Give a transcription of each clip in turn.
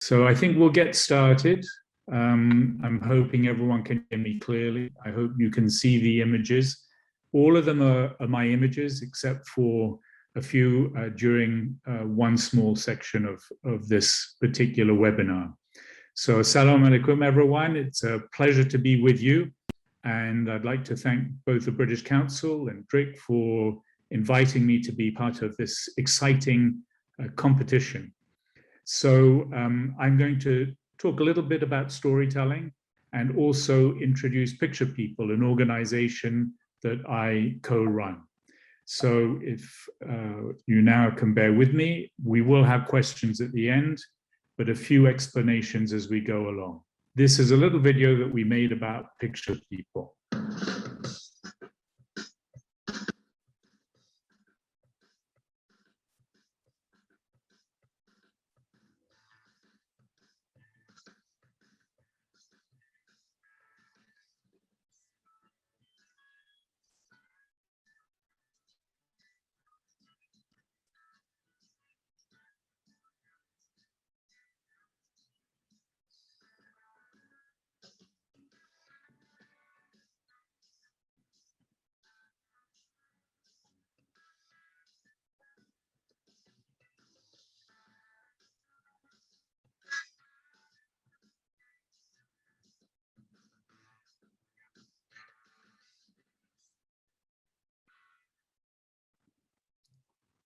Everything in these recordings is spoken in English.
So I think we'll get started. I'm hoping everyone can hear me clearly. I hope you can see the images. All of them are my images, except for a few during one small section of this particular webinar. So assalamu alaikum, everyone. It's a pleasure to be with you. And I'd like to thank both the British Council and Drik for inviting me to be part of this exciting competition. So I'm going to talk a little bit about storytelling and also introduce Picture People, an organization that I co-run. So if you now can bear with me, we will have questions at the end, but a few explanations as we go along. This is a little video that we made about Picture People.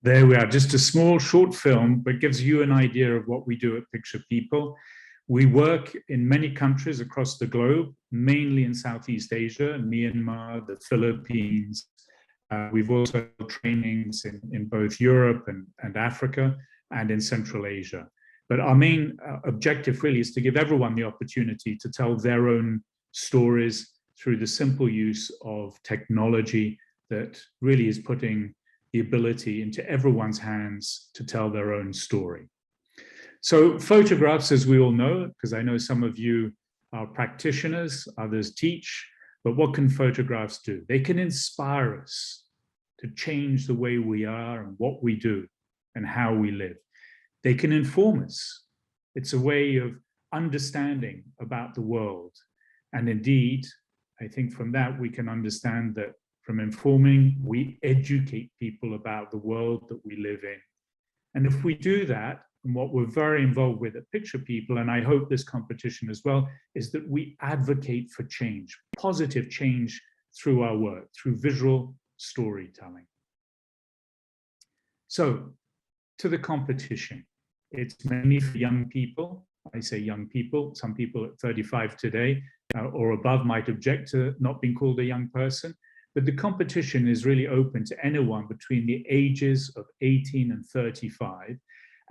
There we are, just a small short film, but gives you an idea of what we do at Picture People. We work in many countries across the globe, mainly in Southeast Asia, Myanmar, the Philippines. We've also done trainings in both Europe and Africa and in Central Asia. But our main objective really is to give everyone the opportunity to tell their own stories through the simple use of technology that really is putting the ability into everyone's hands to tell their own story. So photographs, as we all know, because I know some of you are practitioners, others teach, but what can photographs do? They can inspire us to change the way we are and what we do and how we live. They can inform us. It's a way of understanding about the world. And indeed, I think from that we can understand that from informing, we educate people about the world that we live in. And if we do that, and what we're very involved with at Picture People, and I hope this competition as well, is that we advocate for change, positive change through our work, through visual storytelling. So, to the competition. It's mainly for young people. I say young people. Some people at 35 today or above might object to not being called a young person. But the competition is really open to anyone between the ages of 18 and 35.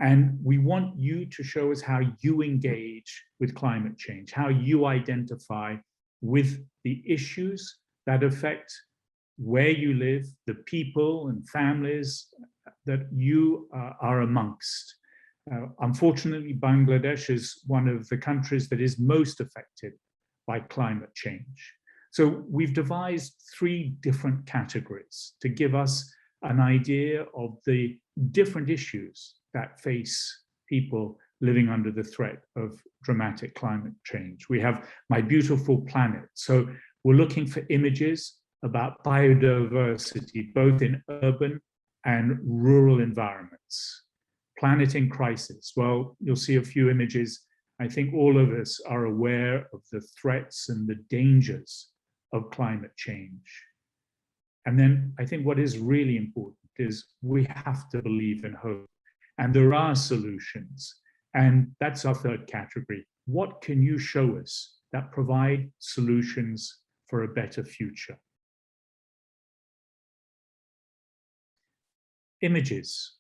And we want you to show us how you engage with climate change, how you identify with the issues that affect where you live, the people and families that you are amongst. Unfortunately, Bangladesh is one of the countries that is most affected by climate change. So we've devised 3 different categories to give us an idea of the different issues that face people living under the threat of dramatic climate change. We have My Beautiful Planet. So we're looking for images about biodiversity, both in urban and rural environments. Planet in Crisis. Well, you'll see a few images. I think all of us are aware of the threats and the dangers of climate change. And then I think what is really important is we have to believe in hope. And there are solutions. And that's our 3rd category. What can you show us that provide solutions for a better future? Images.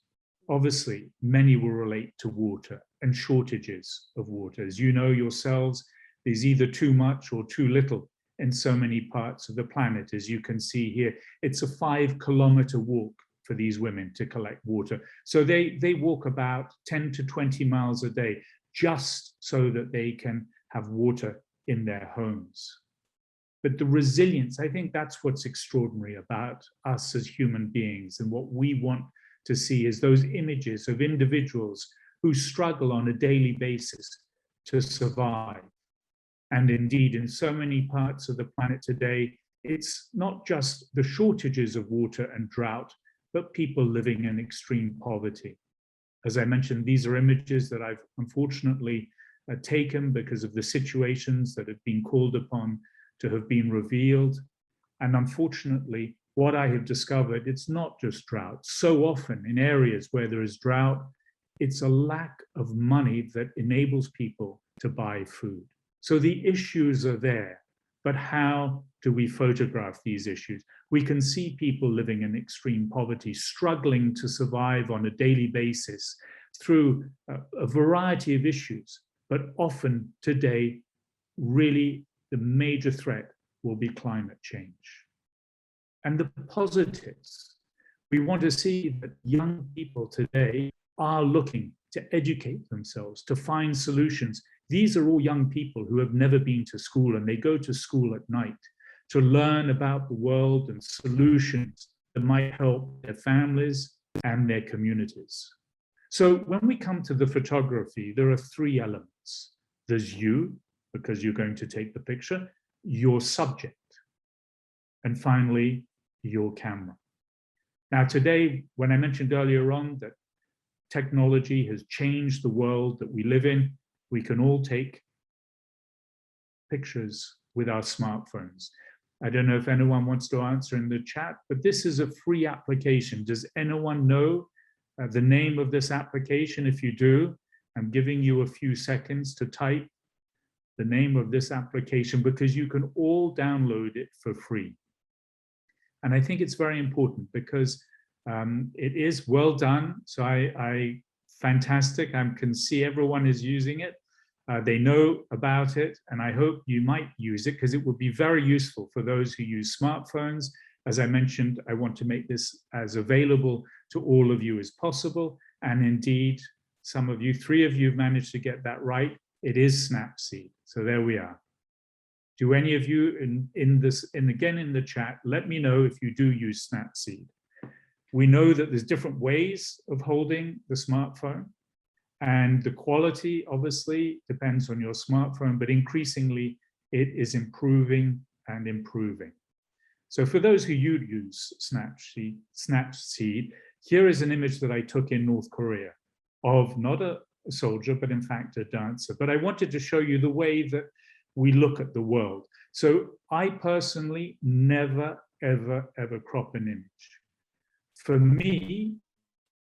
Obviously, many will relate to water and shortages of water. As you know yourselves, there's either too much or too little in so many parts of the planet. As you can see here, it's a 5-kilometer walk for these women to collect water. So they walk about 10 to 20 miles a day just so that they can have water in their homes. But the resilience, I think that's what's extraordinary about us as human beings, and what we want to see is those images of individuals who struggle on a daily basis to survive. And indeed, in so many parts of the planet today, it's not just the shortages of water and drought, but people living in extreme poverty. As I mentioned, these are images that I've unfortunately taken because of the situations that have been called upon to have been revealed. And unfortunately, what I have discovered, it's not just drought. So often in areas where there is drought, it's a lack of money that enables people to buy food. So the issues are there, but how do we photograph these issues? We can see people living in extreme poverty, struggling to survive on a daily basis through a variety of issues, but often today, really the major threat will be climate change. And the positives, we want to see that young people today are looking to educate themselves, to find solutions. These are all young people who have never been to school, and they go to school at night to learn about the world and solutions that might help their families and their communities. So when we come to the photography, there are three elements. There's you, because you're going to take the picture, your subject, and finally, your camera. Now today, when I mentioned earlier on that technology has changed the world that we live in, we can all take pictures with our smartphones. I don't know if anyone wants to answer in the chat, but this is a free application. Does anyone know the name of this application? If you do, I'm giving you a few seconds to type the name of this application because you can all download it for free. And I think it's very important because it is well done. So fantastic. I can see everyone is using it. They know about it, and I hope you might use it because it would be very useful for those who use smartphones. As I mentioned, I want to make this as available to all of you as possible. And indeed, some of you, 3 of you have managed to get that right. It is Snapseed. So there we are. Do any of you again in the chat, let me know if you do use Snapseed. We know that there's different ways of holding the smartphone, and the quality obviously depends on your smartphone, but increasingly it is improving and improving. So for those who use Snapseed, here is an image that I took in North Korea of not a soldier, but in fact a dancer. But I wanted to show you the way that we look at the world. So I personally never, ever, ever crop an image. For me,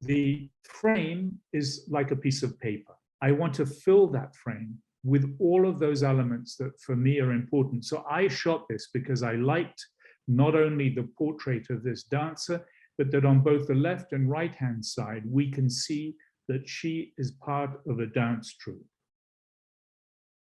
the frame is like a piece of paper. I want to fill that frame with all of those elements that for me are important. So I shot this because I liked not only the portrait of this dancer, but that on both the left and right-hand side, we can see that she is part of a dance troupe.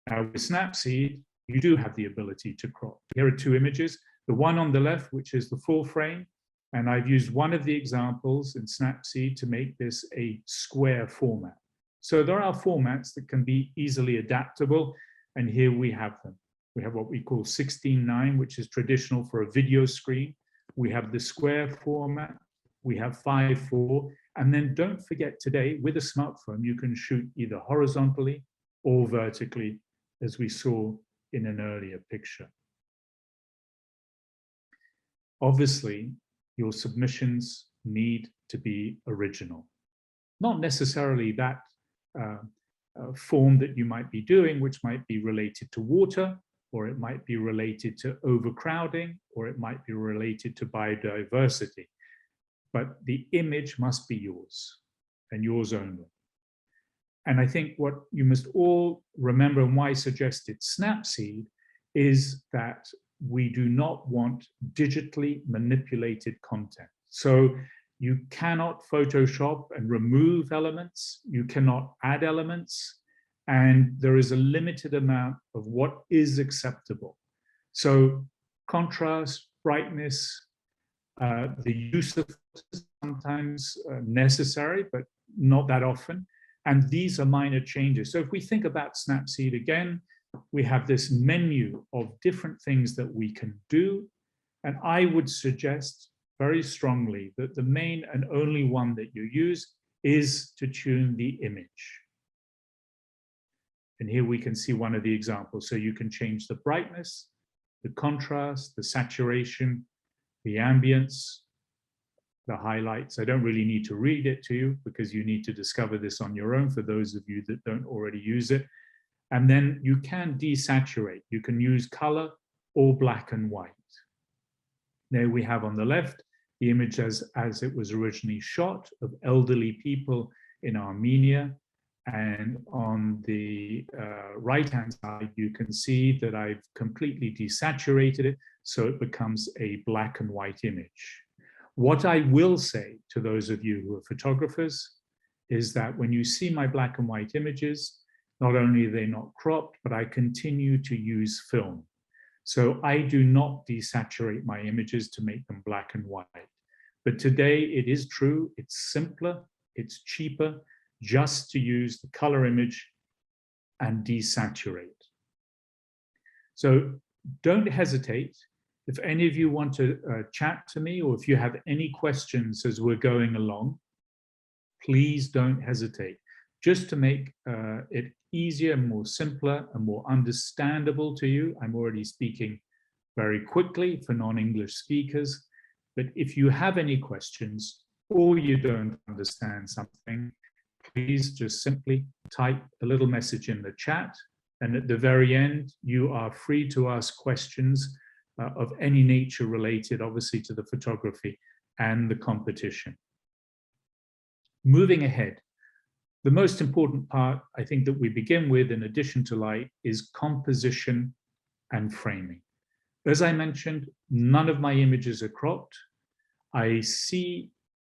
Now with Snapseed, you do have the ability to crop. Here are 2 images. The one on the left, which is the full frame, and I've used one of the examples in Snapseed to make this a square format. So there are formats that can be easily adaptable, and here we have them. We have what we call 16:9, which is traditional for a video screen. We have the square format, we have 5:4, and then don't forget today, with a smartphone, you can shoot either horizontally or vertically, as we saw in an earlier picture. Obviously, your submissions need to be original. Not necessarily that form that you might be doing, which might be related to water, or it might be related to overcrowding, or it might be related to biodiversity. But the image must be yours and yours only. And I think what you must all remember, and why I suggested Snapseed, is that we do not want digitally manipulated content. So you cannot Photoshop and remove elements, you cannot add elements, and there is a limited amount of what is acceptable. So contrast, brightness, the use of sometimes necessary, but not that often. And these are minor changes. So if we think about Snapseed again, we have this menu of different things that we can do. And I would suggest very strongly that the main and only one that you use is to tune the image. And here we can see one of the examples. So you can change the brightness, the contrast, the saturation, the ambience, the highlights. I don't really need to read it to you because you need to discover this on your own for those of you that don't already use it. And then you can desaturate. You can use color or black and white. There we have on the left the image as it was originally shot of elderly people in Armenia. And on the right-hand side, you can see that I've completely desaturated it, so it becomes a black and white image. What I will say to those of you who are photographers is that when you see my black and white images, not only are they not cropped, but I continue to use film. So I do not desaturate my images to make them black and white. But today it is true, it's simpler, it's cheaper, just to use the color image and desaturate. So don't hesitate. If any of you want to chat to me, or if you have any questions as we're going along, please don't hesitate. Just to make it easier, more simpler, and more understandable to you. I'm already speaking very quickly for non-English speakers, but if you have any questions or you don't understand something, please just simply type a little message in the chat, and at the very end, you are free to ask questions of any nature related, obviously, to the photography and the competition. Moving ahead, the most important part, I think, that we begin with, in addition to light, is composition and framing. As I mentioned, none of my images are cropped. I see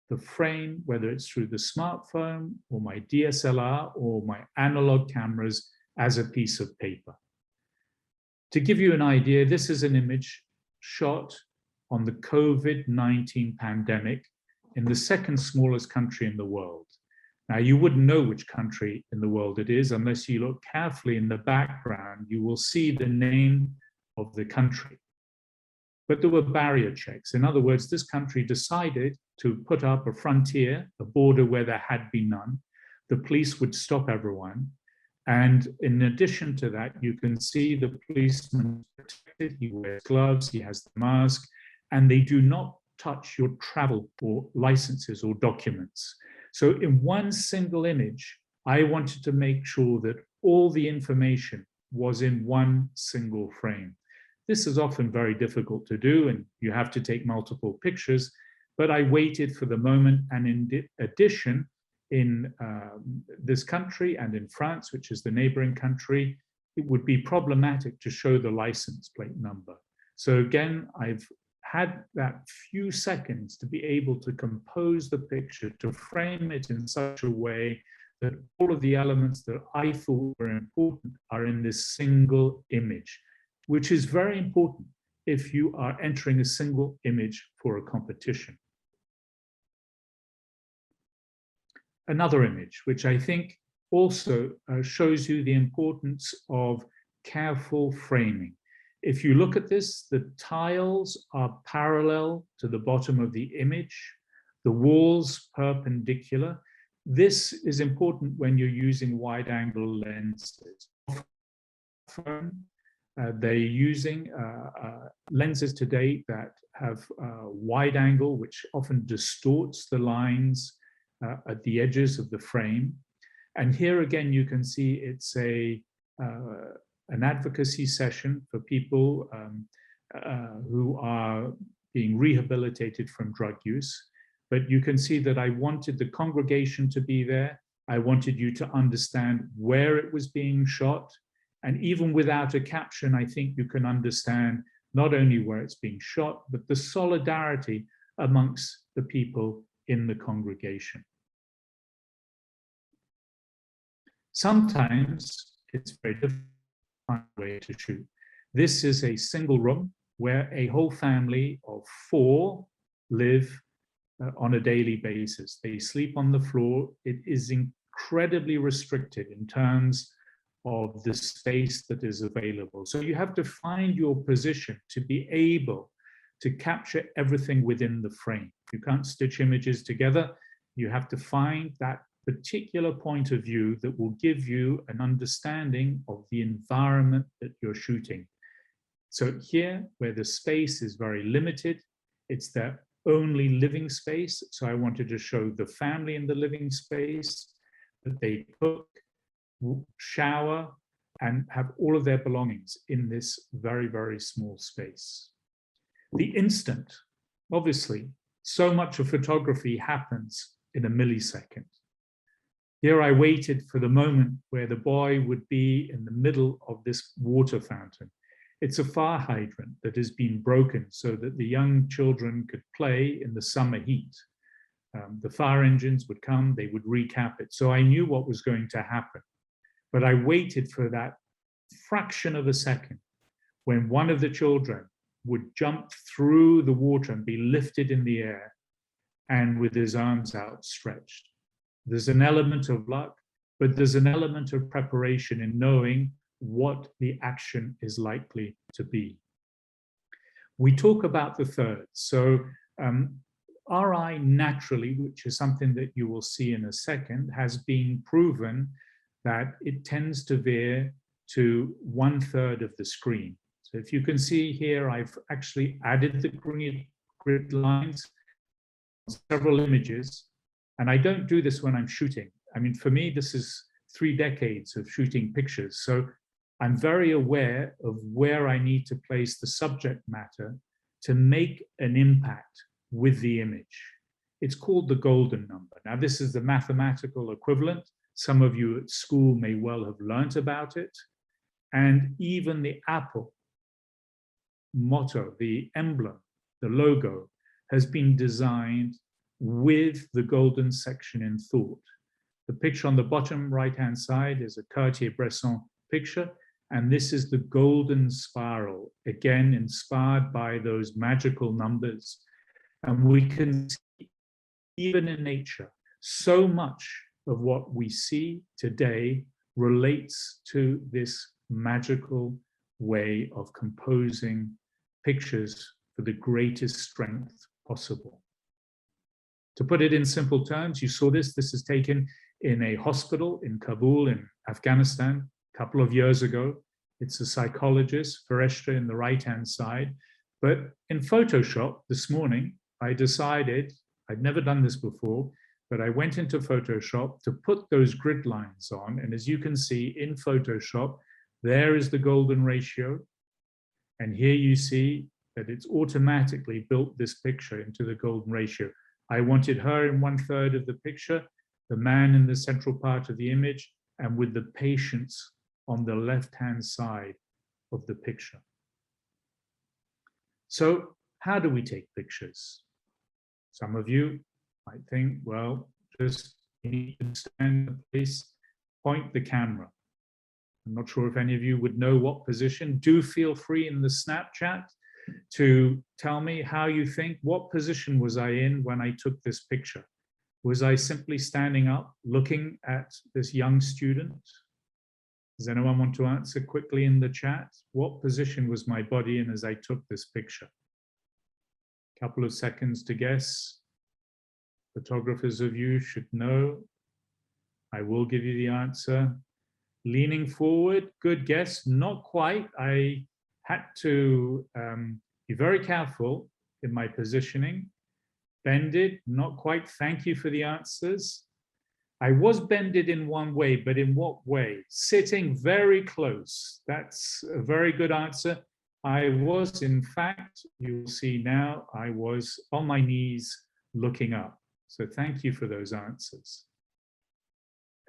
the frame, whether it's through the smartphone or my DSLR or my analog cameras, as a piece of paper. To give you an idea, this is an image shot on the COVID-19 pandemic in the second smallest country in the world. Now, you wouldn't know which country in the world it is unless you look carefully in the background. You will see the name of the country. But there were barrier checks. In other words, this country decided to put up a frontier, a border where there had been none. The police would stop everyone. And in addition to that, you can see the policeman protected. He wears gloves, he has the mask, and they do not touch your travel or licenses or documents. So in one single image, I wanted to make sure that all the information was in one single frame. This is often very difficult to do, and you have to take multiple pictures, but I waited for the moment. And in addition, in this country and in France, which is the neighboring country, it would be problematic to show the license plate number. So again, I've had that few seconds to be able to compose the picture, to frame it in such a way that all of the elements that I thought were important are in this single image, which is very important if you are entering a single image for a competition. Another image, which I think also shows you the importance of careful framing. If you look at this, the tiles are parallel to the bottom of the image, the walls perpendicular. This is important when you're using wide-angle lenses. They're using lenses today that have wide angle, which often distorts the lines at the edges of the frame. And here again, you can see it's an advocacy session for people who are being rehabilitated from drug use. But you can see that I wanted the congregation to be there. I wanted you to understand where it was being shot. And even without a caption, I think you can understand not only where it's being shot, but the solidarity amongst the people in the congregation. Sometimes it's very difficult to find a way to shoot. This is a single room where a whole family of 4 live on a daily basis. They sleep on the floor. It is incredibly restricted in terms of the space that is available. So you have to find your position to be able to capture everything within the frame. You can't stitch images together. You have to find that particular point of view that will give you an understanding of the environment that you're shooting. So here, where the space is very limited, it's their only living space. So I wanted to show the family in the living space, that they cook, shower, and have all of their belongings in this very, very small space. The instant, obviously, so much of photography happens in a millisecond. Here I waited for the moment where the boy would be in the middle of this water fountain. It's a fire hydrant that has been broken so that the young children could play in the summer heat. The fire engines would come, they would recap it. So I knew what was going to happen. But I waited for that fraction of a second when one of the children would jump through the water and be lifted in the air and with his arms outstretched. There's an element of luck, but there's an element of preparation in knowing what the action is likely to be. We talk about the third. So RI naturally, which is something that you will see in a second, has been proven that it tends to veer to 1/3 of the screen. So if you can see here, I've actually added the grid lines on several images, and I don't do this when I'm shooting. I mean, for me, this is 3 decades of shooting pictures. So I'm very aware of where I need to place the subject matter to make an impact with the image. It's called the golden number. Now, this is the mathematical equivalent. Some of you at school may well have learnt about it. And even the Apple motto, the emblem, the logo, has been designed with the golden section in thought. The picture on the bottom right-hand side is a Cartier-Bresson picture, and this is the golden spiral, again inspired by those magical numbers. And we can see, even in nature, so much of what we see today relates to this magical way of composing pictures for the greatest strength possible. To put it in simple terms, you saw this is taken in a hospital in Kabul in Afghanistan a couple of years ago. It's a psychologist, Fereshta, in the right-hand side. But in Photoshop this morning, I decided, I'd never done this before, but I went into Photoshop to put those grid lines on. And as you can see in Photoshop, there is the golden ratio. And here you see that it's automatically built this picture into the golden ratio. I wanted her in 1/3 of the picture, the man in the central part of the image, and with the patients on the left-hand side of the picture. So how do we take pictures? Some of you might think, well, just you need to stand in a place, point the camera. I'm not sure if any of you would know what position. Do feel free in the Snapchat to tell me how you think, what position was I in when I took this picture? Was I simply standing up, looking at this young student? Does anyone want to answer quickly in the chat? What position was my body in as I took this picture? A couple of seconds to guess. Photographers of you should know. I will give you the answer. Leaning forward, good guess, not quite. I had to be very careful in my positioning. Bended, not quite. Thank you for the answers. I was bended in one way, but in what way? Sitting very close. That's a very good answer. I was, in fact, you'll see now, I was on my knees looking up. So thank you for those answers.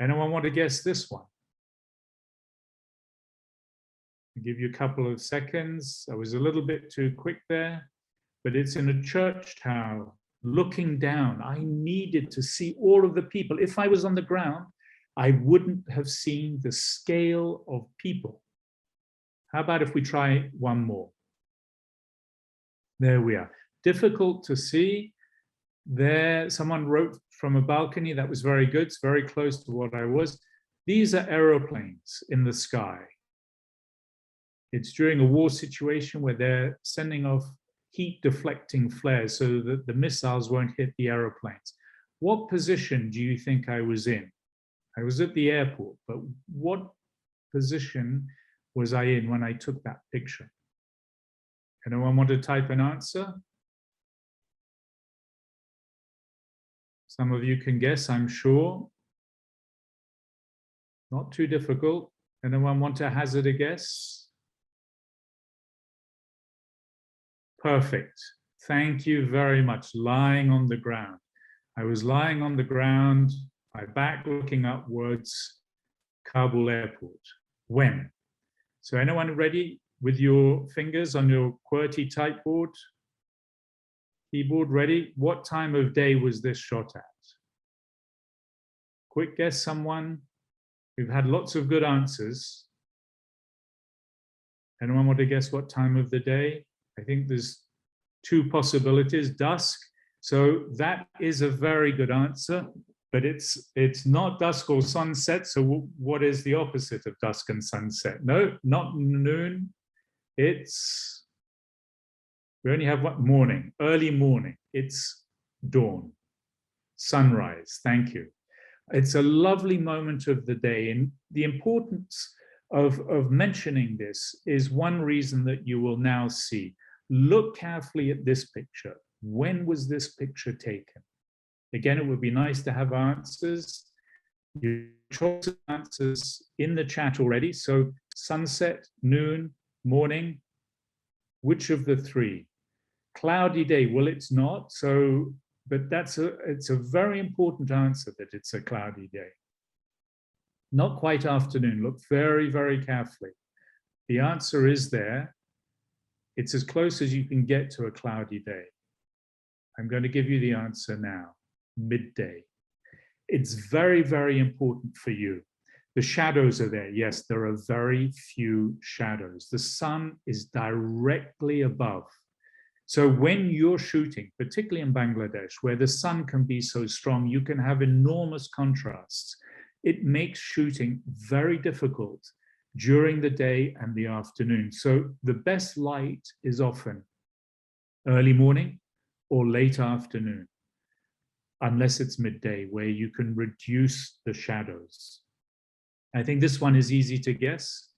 Anyone want to guess this one? I'll give you a couple of seconds. I was a little bit too quick there, but it's in a church tower, looking down. I needed to see all of the people. If I was on the ground, I wouldn't have seen the scale of people. How about if we try one more? There we are. Difficult to see. There, someone wrote from a balcony. That was very good. It's very close to what I was. These are aeroplanes in the sky. It's during a war situation where they're sending off heat deflecting flares so that the missiles won't hit the aeroplanes. What position do you think I was in? I was at the airport, but what position was I in when I took that picture? Anyone want to type an answer? Some of you can guess, I'm sure. Not too difficult. Anyone want to hazard a guess? Perfect. Thank you very much. Lying on the ground. I was lying on the ground, my back looking upwards, Kabul airport. When? So anyone ready with your fingers on your QWERTY typeboard? Keyboard ready? What time of day was this shot at? Quick guess, someone? We've had lots of good answers. Anyone want to guess what time of the day? I think there's two possibilities, dusk. So that is a very good answer, but it's not dusk or sunset. So what is the opposite of dusk and sunset? No, not noon. We only have what? Morning, early morning. It's dawn, sunrise. Thank you. It's a lovely moment of the day, and the importance of mentioning this is one reason that you will now see. Look carefully at this picture. When was this picture taken? Again, it would be nice to have answers. You chose answers in the chat already. So sunset, noon, morning. Which of the three? Cloudy day. Well, it's not. So, but it's a very important answer that it's a cloudy day. Not quite afternoon. Look very, very carefully. The answer is there. It's as close as you can get to a cloudy day. I'm going to give you the answer now. Midday. It's very, very important for you. The shadows are there. Yes, there are very few shadows. The sun is directly above. So when you're shooting, particularly in Bangladesh, where the sun can be so strong, you can have enormous contrasts. It makes shooting very difficult during the day and the afternoon. So the best light is often early morning or late afternoon, unless it's midday, where you can reduce the shadows. I think this one is easy to guess.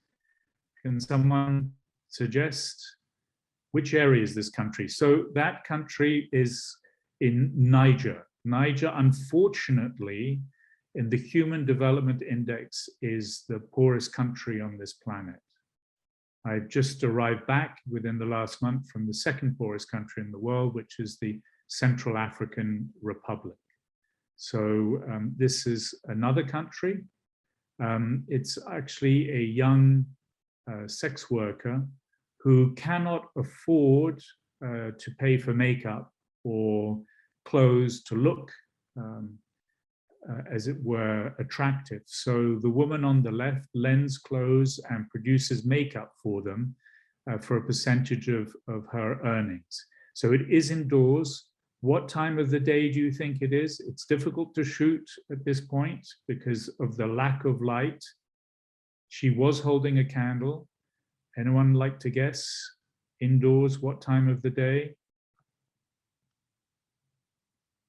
Can someone suggest which area is this country? So that country is in Niger. Niger, unfortunately, in the Human Development Index, is the poorest country on this planet. I've just arrived back within the last month from the second poorest country in the world, which is the Central African Republic. So this is another country. It's actually a young sex worker who cannot afford to pay for makeup or clothes to look, as it were, attractive. So the woman on the left lends clothes and produces makeup for them for a percentage of her earnings. So it is indoors. What time of the day do you think it is? It's difficult to shoot at this point because of the lack of light. She was holding a candle. Anyone like to guess? Indoors, what time of the day?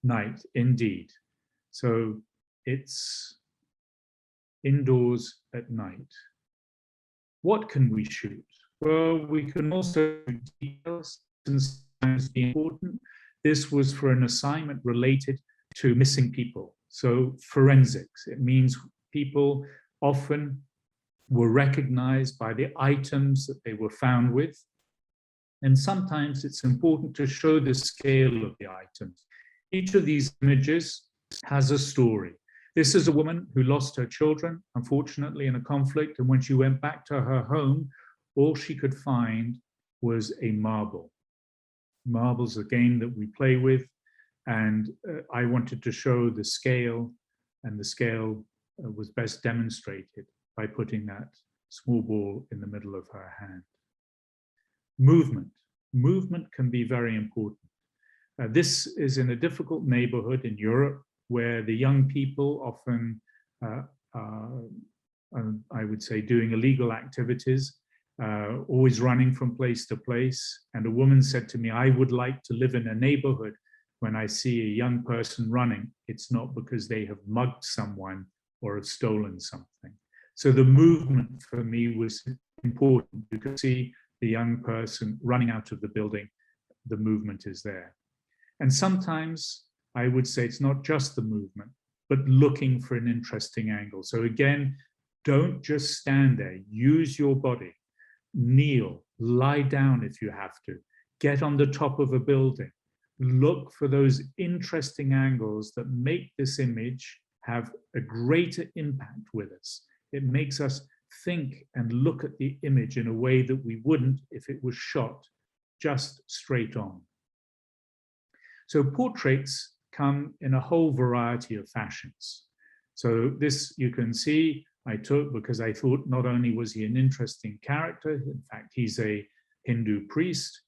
Night, indeed. So it's indoors at night. What can we shoot? Well, we can also do details, sometimes be important. This was for an assignment related to missing people. So forensics, it means people often were recognized by the items that they were found with. And sometimes it's important to show the scale of the items. Each of these images has a story. This is a woman who lost her children, unfortunately, in a conflict. And when she went back to her home, all she could find was a marble. Marble's a game that we play with. And I wanted to show the scale, and the scale was best demonstrated by putting that small ball in the middle of her hand. Movement. Movement can be very important. This is in a difficult neighborhood in Europe where the young people often I would say doing illegal activities, always running from place to place. And a woman said to me, I would like to live in a neighborhood when I see a young person running, it's not because they have mugged someone or have stolen something. So the movement for me was important. You could see the young person running out of the building, the movement is there. And sometimes I would say it's not just the movement, but looking for an interesting angle. So again, don't just stand there, use your body, kneel, lie down if you have to, get on the top of a building, look for those interesting angles that make this image have a greater impact with us. It makes us think and look at the image in a way that we wouldn't if it was shot just straight on. So portraits come in a whole variety of fashions. So this you can see I took because I thought not only was he an interesting character, in fact, he's a Hindu priest,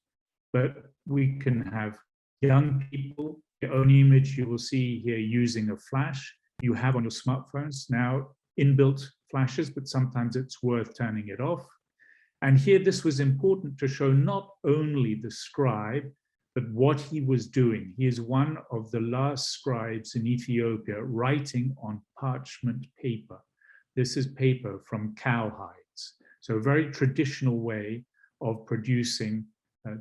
but we can have young people. The only image you will see here using a flash you have on your smartphones now, inbuilt flashes, but sometimes it's worth turning it off. And here this was important to show not only the scribe, but what he was doing. He is one of the last scribes in Ethiopia writing on parchment paper. This is paper from cow hides. So a very traditional way of producing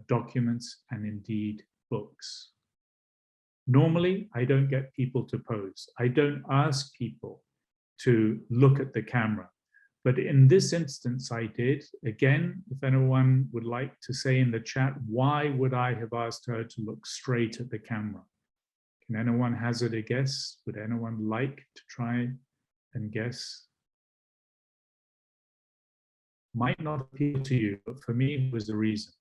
documents and indeed books. Normally, I don't get people to pose. I don't ask people to look at the camera. But in this instance, I did. Again, if anyone would like to say in the chat, why would I have asked her to look straight at the camera? Can anyone hazard a guess? Would anyone like to try and guess? Might not appeal to you, but for me, it was the reason.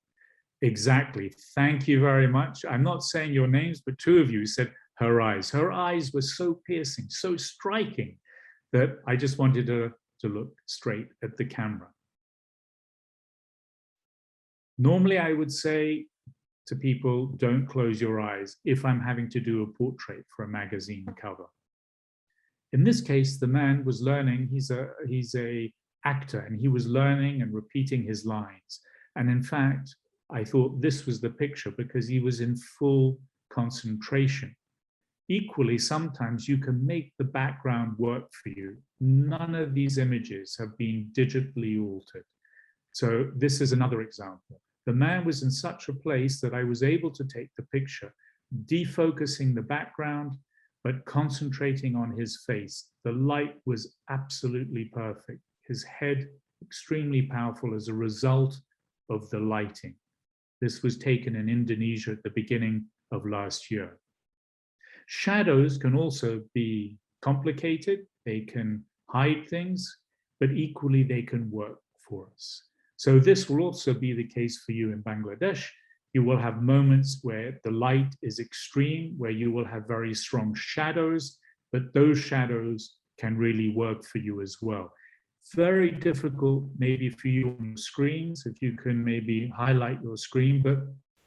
Exactly. Thank you very much. I'm not saying your names, but two of you said her eyes. Her eyes were so piercing, so striking that I just wanted her to look straight at the camera. Normally, I would say to people, don't close your eyes if I'm having to do a portrait for a magazine cover. In this case, the man was learning. He's a actor, and he was learning and repeating his lines. And in fact, I thought this was the picture because he was in full concentration. Equally, sometimes you can make the background work for you. None of these images have been digitally altered. So this is another example. The man was in such a place that I was able to take the picture, defocusing the background, but concentrating on his face. The light was absolutely perfect. His head extremely powerful as a result of the lighting. This was taken in Indonesia at the beginning of last year. Shadows can also be complicated. They can hide things, but equally they can work for us. So this will also be the case for you in Bangladesh. You will have moments where the light is extreme, where you will have very strong shadows, but those shadows can really work for you as well. Very difficult maybe for you on the screens, if you can maybe highlight your screen, but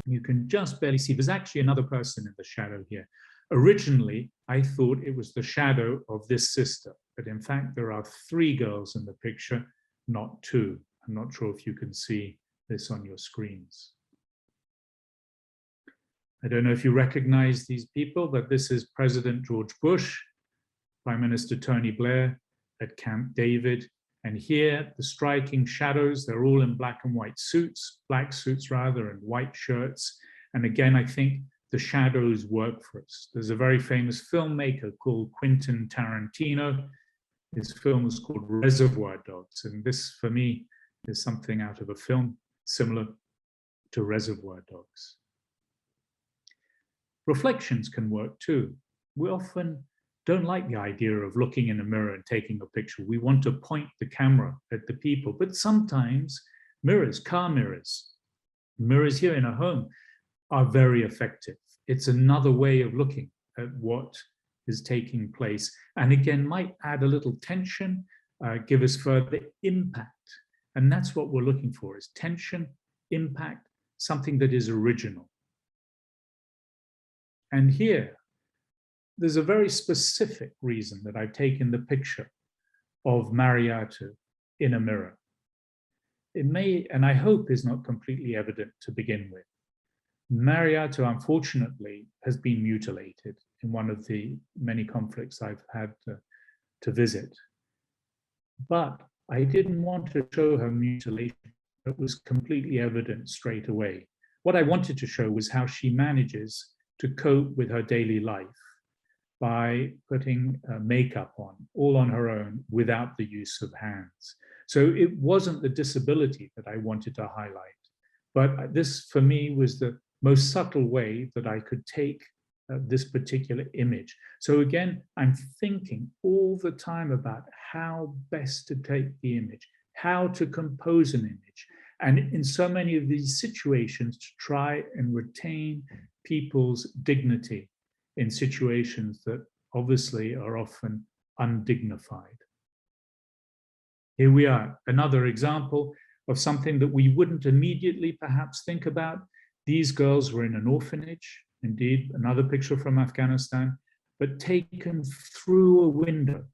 you can just barely see. There's actually another person in the shadow here. Originally, I thought it was the shadow of this sister, but in fact, there are 3 girls in the picture, not 2. I'm not sure if you can see this on your screens. I don't know if you recognize these people, but this is President George Bush, Prime Minister Tony Blair at Camp David. And here, the striking shadows, they're all in black and white suits, black suits rather, and white shirts. And again, I think the shadows work for us. There's a very famous filmmaker called Quentin Tarantino. His film is called Reservoir Dogs. And this, for me, is something out of a film similar to Reservoir Dogs. Reflections can work too. We often don't like the idea of looking in a mirror and taking a picture. We want to point the camera at the people, but sometimes mirrors, car mirrors, mirrors here in a home are very effective. It's another way of looking at what is taking place. And again, might add a little tension, give us further impact. And that's what we're looking for, is tension, impact, something that is original. And here, there's a very specific reason that I've taken the picture of Mariatu in a mirror. It may, and I hope is not completely evident to begin with. Mariato, unfortunately, has been mutilated in one of the many conflicts I've had to visit. But I didn't want to show her mutilation. It was completely evident straight away. What I wanted to show was how she manages to cope with her daily life by putting makeup on, all on her own, without the use of hands. So it wasn't the disability that I wanted to highlight, but this for me was the most subtle way that I could take this particular image. So again, I'm thinking all the time about how best to take the image, how to compose an image, and in so many of these situations to try and retain people's dignity in situations that obviously are often undignified. Here we are, another example of something that we wouldn't immediately perhaps think about. These girls were in an orphanage, indeed, another picture from Afghanistan, but taken through a window.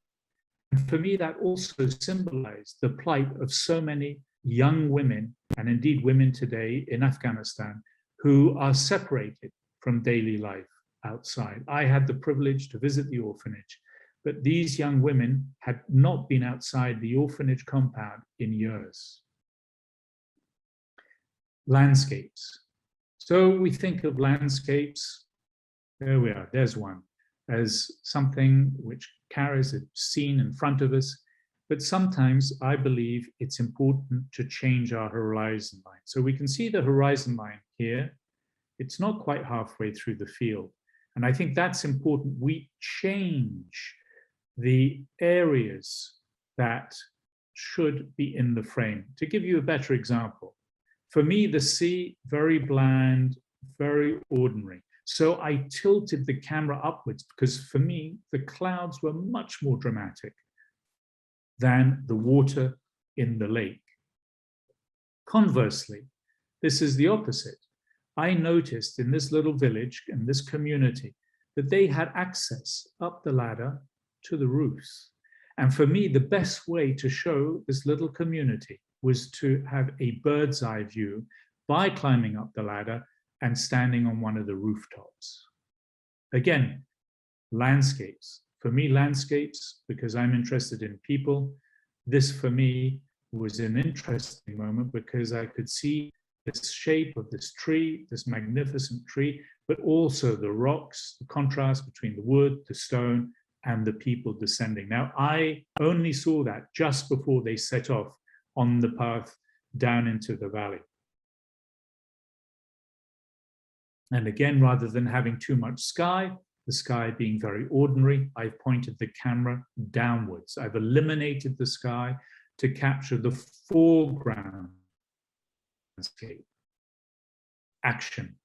And for me, that also symbolized the plight of so many young women, and indeed women today in Afghanistan, who are separated from daily life outside. I had the privilege to visit the orphanage, but these young women had not been outside the orphanage compound in years. Landscapes. So we think of landscapes, there we are, there's one, as something which carries a scene in front of us, but sometimes I believe it's important to change our horizon line. So we can see the horizon line here. It's not quite halfway through the field. And I think that's important. We change the areas that should be in the frame. To give you a better example, for me, the sea, very bland, very ordinary. So I tilted the camera upwards because for me, the clouds were much more dramatic than the water in the lake. Conversely, this is the opposite. I noticed in this little village, in this community, that they had access up the ladder to the roofs. And for me, the best way to show this little community was to have a bird's eye view by climbing up the ladder and standing on one of the rooftops. Again, landscapes. For me, landscapes, because I'm interested in people, this for me was an interesting moment because I could see the shape of this tree, this magnificent tree, but also the rocks, the contrast between the wood, the stone, and the people descending. Now, I only saw that just before they set off on the path down into the valley. And again, rather than having too much sky, the sky being very ordinary, I've pointed the camera downwards. I've eliminated the sky to capture the foreground landscape. Action.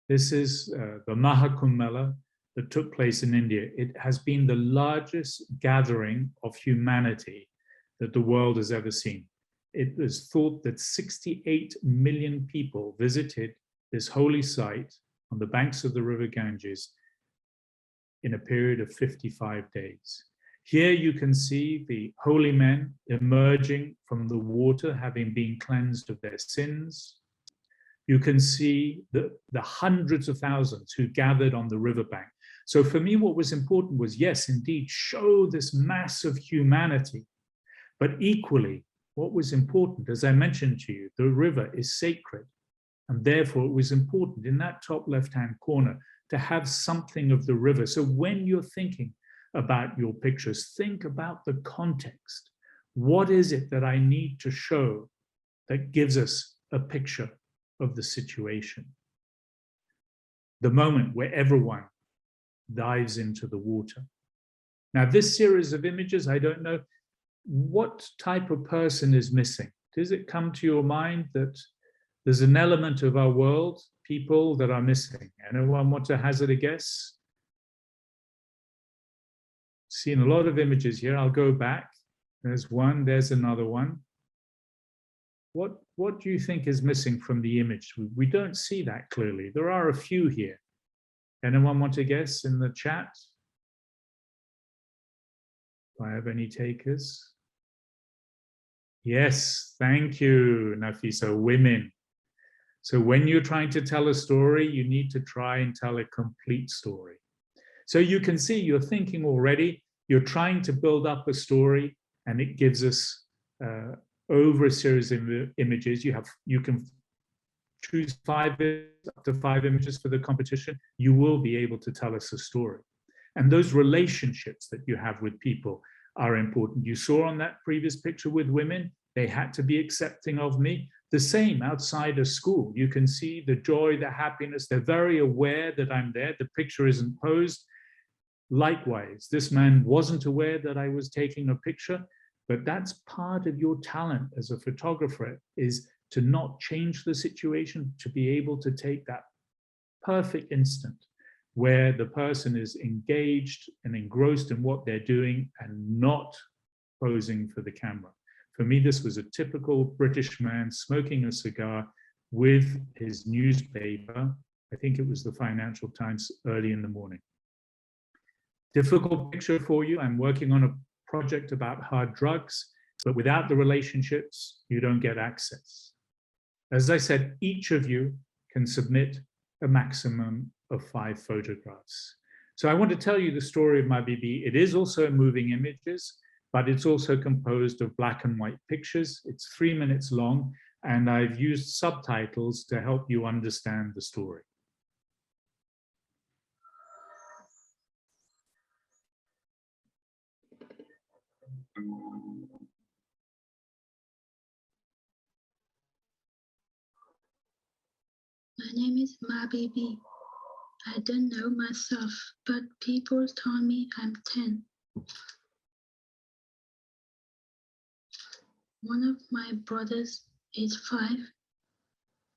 This is the Mahakumala that took place in India. It has been the largest gathering of humanity that the world has ever seen. It was thought that 68 million people visited this holy site on the banks of the river Ganges in a period of 55 days. Here you can see the holy men emerging from the water, having been cleansed of their sins. You can see the hundreds of thousands who gathered on the riverbank. So for me, what was important was, yes, indeed, show this mass of humanity. But equally, what was important, as I mentioned to you, the river is sacred. And therefore, it was important in that top left-hand corner to have something of the river. So when you're thinking about your pictures, think about the context. What is it that I need to show that gives us a picture of the situation? The moment where everyone dives into the water. Now, this series of images, I don't know what type of person is missing. Does it come to your mind that there's an element of our world, people that are missing? Anyone want to hazard a guess? Seen a lot of images here. I'll go back. There's one, there's another one. What do you think is missing from the image? We don't see that clearly. There are a few here. Anyone want to guess in the chat? Do I have any takers? Yes, thank you, Nafisa. Women. So when you're trying to tell a story, you need to try and tell a complete story. So you can see you're thinking already, you're trying to build up a story, and it gives us over a series of images. You can choose up to 5 images for the competition. You will be able to tell us a story. And those relationships that you have with people are important. You saw on that previous picture with women, they had to be accepting of me. The same outside of school. You can see the joy, the happiness. They're very aware that I'm there. The picture isn't posed. Likewise, this man wasn't aware that I was taking a picture, but that's part of your talent as a photographer, is to not change the situation, to be able to take that perfect instant where the person is engaged and engrossed in what they're doing and not posing for the camera. For me, this was a typical British man smoking a cigar with his newspaper. I think it was the Financial Times, early in the morning. Difficult picture for you. I'm working on a project about hard drugs, but without the relationships, you don't get access. As I said, each of you can submit a maximum of 5 photographs. So I want to tell you the story of my BB. It is also moving images, but it's also composed of black and white pictures. It's 3 minutes long, and I've used subtitles to help you understand the story. My name is Mabibi. I don't know myself, but people tell me I'm 10. One of my brothers is 5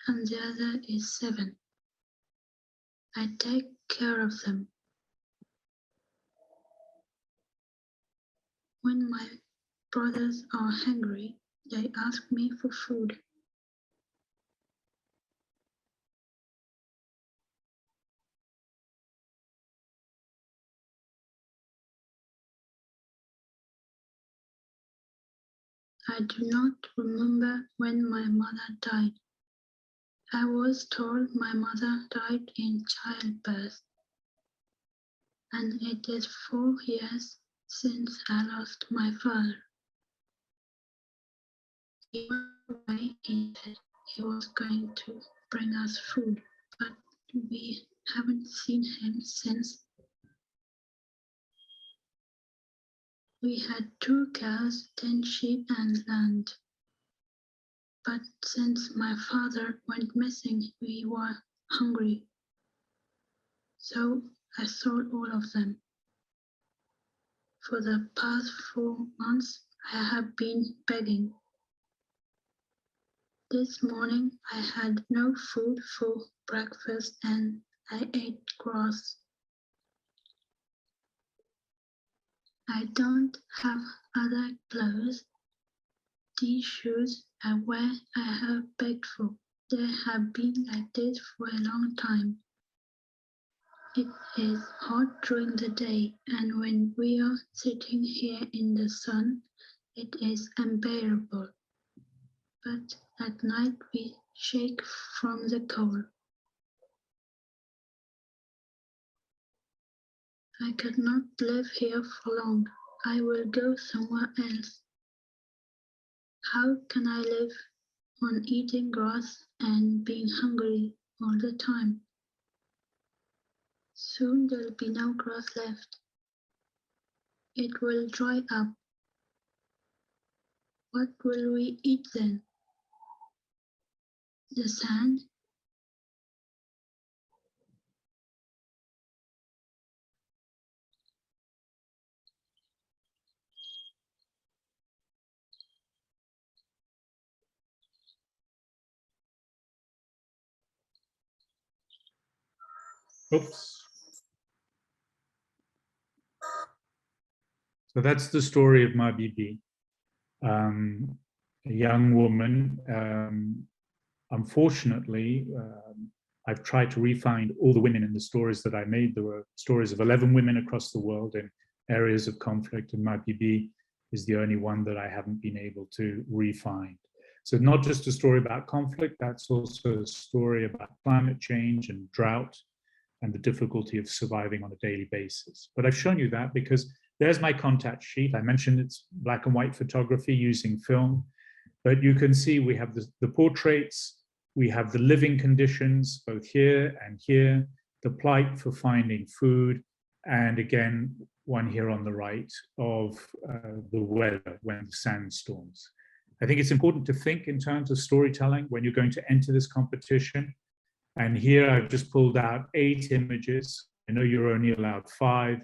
and the other is 7. I take care of them. When my brothers are hungry, they ask me for food. I do not remember when my mother died. I was told my mother died in childbirth, and it is 4 years since I lost my father. He went away. He said he was going to bring us food, but we haven't seen him since. We had 2 cows, 10 sheep and land. But since my father went missing, we were hungry. So I sold all of them. For the past 4 months, I have been begging. This morning, I had no food for breakfast and I ate grass. I don't have other clothes. These shoes I wear, I have begged for. They have been like this for a long time. It is hot during the day, and when we are sitting here in the sun, it is unbearable. But at night we shake from the cold. I could not live here for long. I will go somewhere else. How can I live on eating grass and being hungry all the time? Soon there will be no grass left. It will dry up. What will we eat then? The sand? Oops. So that's the story of my BB. A young woman. Unfortunately, I've tried to re-find all the women in the stories that I made. There were stories of 11 women across the world in areas of conflict, and my BB is the only one that I haven't been able to re-find. So not just a story about conflict, that's also a story about climate change and drought and the difficulty of surviving on a daily basis. But I've shown you that because there's my contact sheet. I mentioned it's black and white photography using film, but you can see we have the portraits, we have the living conditions, both here and here, the plight for finding food, and again, one here on the right of the weather when the sandstorms. I think it's important to think in terms of storytelling when you're going to enter this competition. And here I've just pulled out 8 images. I know you're only allowed 5,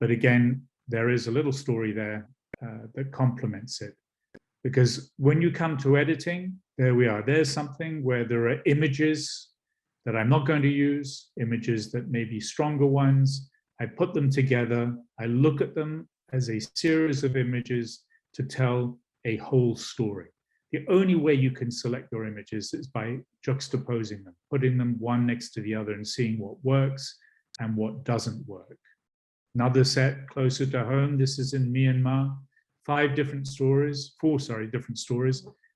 but again, there is a little story there that complements it. Because when you come to editing, there we are. There's something where there are images that I'm not going to use, images that may be stronger ones. I put them together. I look at them as a series of images to tell a whole story. The only way you can select your images is by juxtaposing them, putting them one next to the other and seeing what works and what doesn't work. Another set closer to home, this is in Myanmar. 4 different stories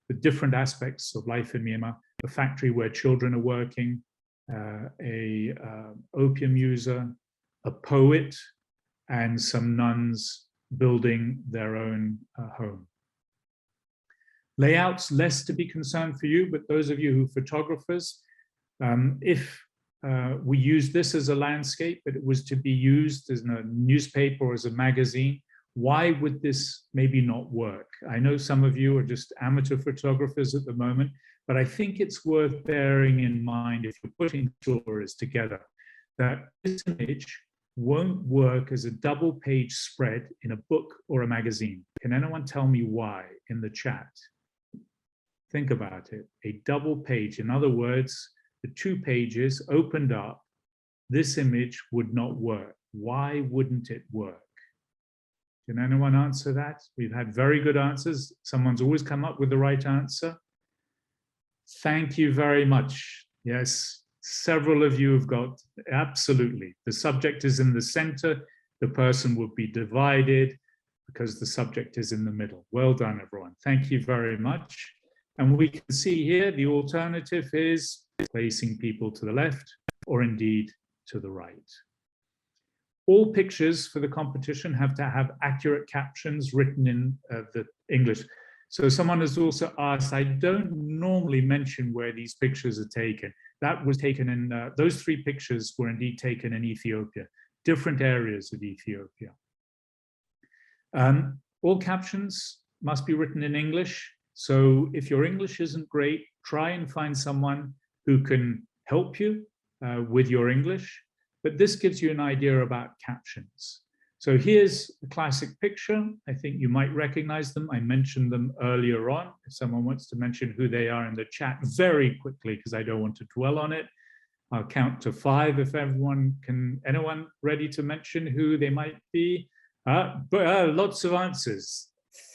with different aspects of life in Myanmar. A factory where children are working, a opium user, a poet, and some nuns building their own home. Layouts, less to be concerned for you, but those of you who are photographers, if we use this as a landscape, but it was to be used as a newspaper or as a magazine, why would this maybe not work? I know some of you are just amateur photographers at the moment, but I think it's worth bearing in mind if you're putting stories together, that this image won't work as a double-page spread in a book or a magazine. Can anyone tell me why in the chat? Think about it. A double page, in other words, the 2 pages opened up, this image would not work. Why wouldn't it work? Can anyone answer that? We've had very good answers. Someone's always come up with the right answer. Thank you very much. Yes, several of you have got, absolutely. The subject is in the center. The person would be divided because the subject is in the middle. Well done, everyone. Thank you very much. And we can see here the alternative is placing people to the left or indeed to the right. All pictures for the competition have to have accurate captions written in the English. So someone has also asked, I don't normally mention where these pictures are taken. That was taken in, those 3 pictures were indeed taken in Ethiopia, different areas of Ethiopia. All captions must be written in English. So if your English isn't great, try and find someone who can help you with your English. But this gives you an idea about captions. So here's a classic picture. I think you might recognize them. I mentioned them earlier on. If someone wants to mention who they are in the chat very quickly, because I don't want to dwell on it. I'll count to 5 if everyone can. Anyone ready to mention who they might be? Lots of answers.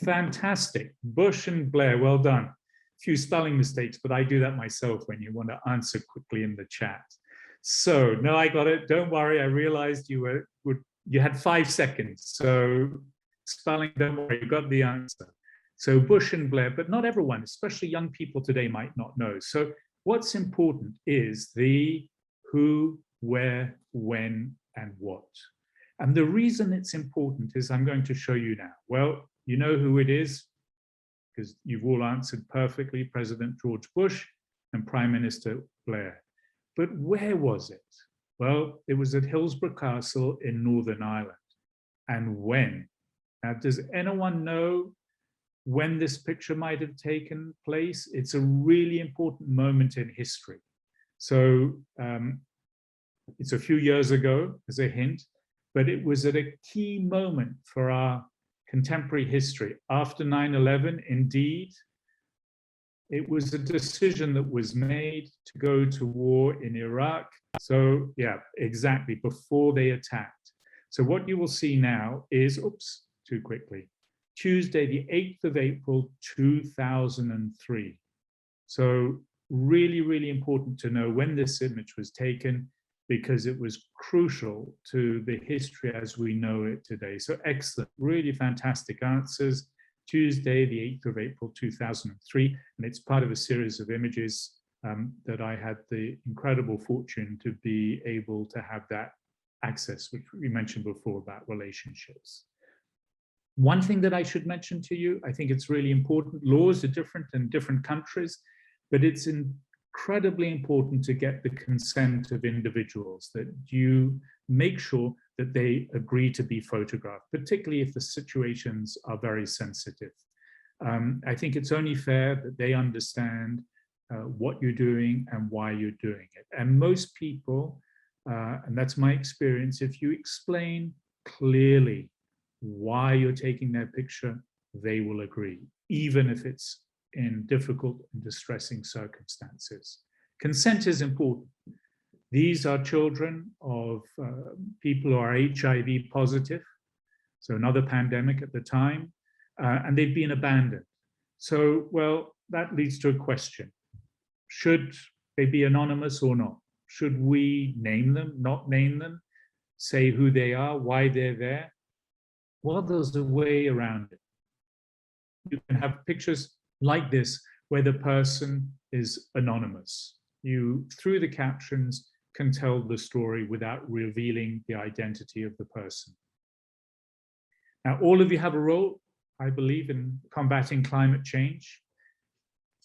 Fantastic. Bush and Blair, well done. A few spelling mistakes, but I do that myself when you want to answer quickly in the chat. So, no, I got it. Don't worry. I realized you had 5 seconds. So spelling, don't worry, you got the answer. So Bush and Blair, but not everyone, especially young people today, might not know. So what's important is the who, where, when, and what. And the reason it's important is I'm going to show you now. Well, you know who it is, because you've all answered perfectly, President George Bush and Prime Minister Blair. But where was it? Well, it was at Hillsborough Castle in Northern Ireland. And when? Now, does anyone know when this picture might have taken place? It's a really important moment in history. So it's a few years ago, as a hint, but it was at a key moment for our contemporary history. After 9/11, indeed, it was a decision that was made to go to war in Iraq. So yeah, exactly, before they attacked. So what you will see now is, oops, too quickly, Tuesday, the 8th of April, 2003. So really, really important to know when this image was taken, because it was crucial to the history as we know it today. So excellent, really fantastic answers. Tuesday, the 8th of April, 2003, and it's part of a series of images that I had the incredible fortune to be able to have that access, which we mentioned before about relationships. One thing that I should mention to you, I think it's really important, laws are different in different countries, but it's incredibly important to get the consent of individuals, that you make sure that they agree to be photographed, particularly if the situations are very sensitive. I think it's only fair that they understand what you're doing and why you're doing it. And most people, and that's my experience, if you explain clearly why you're taking their picture, they will agree, even if it's in difficult and distressing circumstances. Consent is important. These are children of people who are HIV positive, so another pandemic at the time, and they've been abandoned. So, well, that leads to a question. Should they be anonymous or not? Should we name them, not name them, say who they are, why they're there? Well, there's a way around it. You can have pictures like this where the person is anonymous. You, through the captions, can tell the story without revealing the identity of the person. Now, all of you have a role, I believe, in combating climate change.